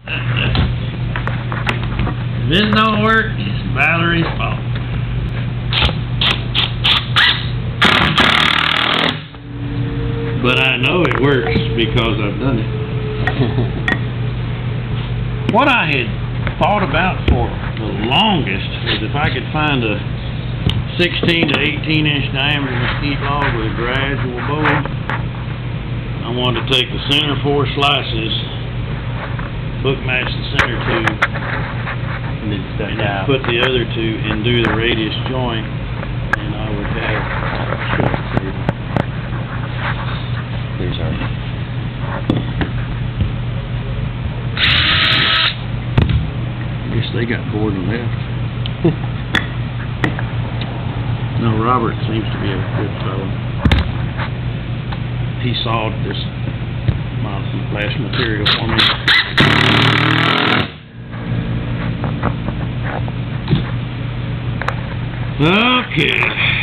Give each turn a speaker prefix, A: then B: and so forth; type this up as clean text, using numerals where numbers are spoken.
A: If this don't work, it's Valerie's fault. But I know it works because I've done it. What I had thought about for the longest was if I could find a 16 to 18 inch diameter mesquite log with a gradual bowl. I wanted to take the center 4 slices, hook match the center 2, and then put the other 2 and do the radius joint, and I would have.
B: There's our.
A: I guess they got bored and left. No, Robert seems to be a good fellow. He sawed this my last material for me. Okay.